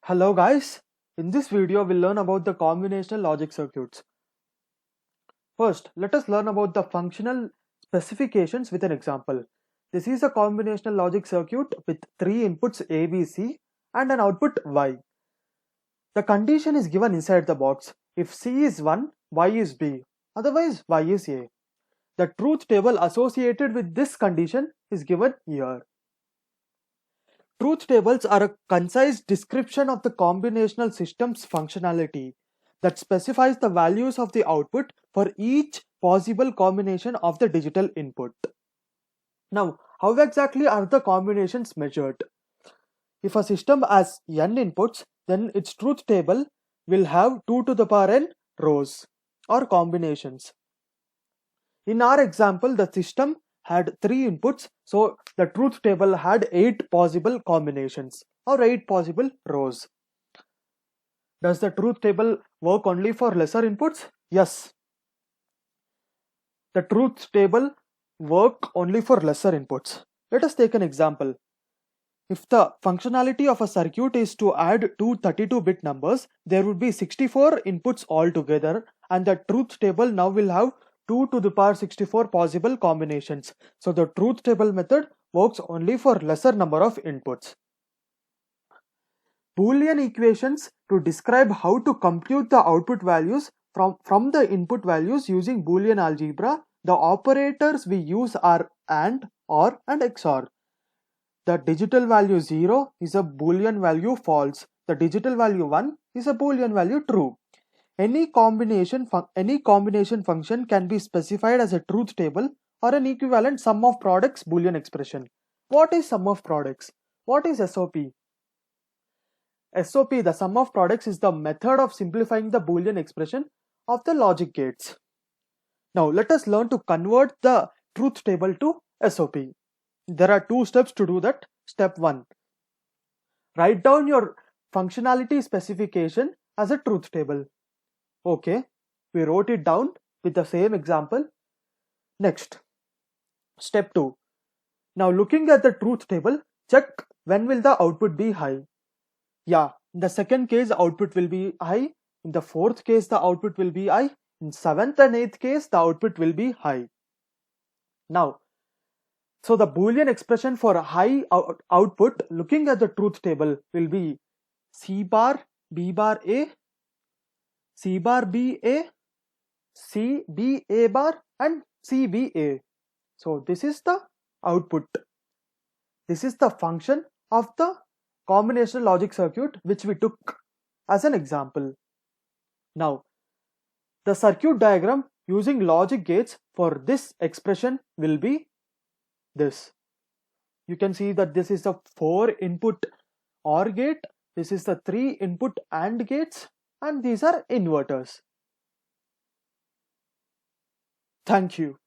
Hello guys, in this video we'll learn about the combinational logic circuits. First, let us learn about the functional specifications with an example. This is a combinational logic circuit with three inputs A, B, C and an output Y. The condition is given inside the box. If C is 1, Y is B, otherwise Y is A. The truth table associated with this condition is given here. Truth tables are a concise description of the combinational system's functionality that specifies the values of the output for each possible combination of the digital input. Now, how exactly are the combinations measured? If a system has n inputs, then its truth table will have 2 to the power n rows or combinations. In our example, the system had 3 inputs, so the truth table had 8 possible combinations or 8 possible rows. Does the truth table work only for lesser inputs? Yes. The truth table work only for lesser inputs. Let us take an example. If the functionality of a circuit is to add two 32-bit numbers, there would be 64 inputs altogether, and the truth table now will have 2 to the power 64 possible combinations. So the truth table method works only for lesser number of inputs. Boolean equations to describe how to compute the output values from the input values using Boolean algebra. The operators we use are AND, OR and XOR. The digital value 0 is a Boolean value false. The digital value 1 is a Boolean value true. Any combination function can be specified as a truth table or an equivalent sum of products Boolean expression. What is sum of products? What is SOP? SOP, the sum of products, is the method of simplifying the Boolean expression of the logic gates. Now let us learn to convert the truth table to SOP. There are 2 steps to do that. Step 1. Write down your functionality specification as a truth table. Okay, we wrote it down with the same example. Next, step 2. Now looking at the truth table, check when will the output be high. Yeah, in the second case output will be high. In the fourth case the output will be high. In 7th and 8th case the output will be high. Now, so the Boolean expression for high output looking at the truth table will be C bar B bar A, C bar B A, C B A bar and C B A. So this is the output. This is the function of the combinational logic circuit which we took as an example. Now, the circuit diagram using logic gates for this expression will be this. You can see that this is the 4 input OR gate, this is the 3 input AND gates, and these are inverters. Thank you.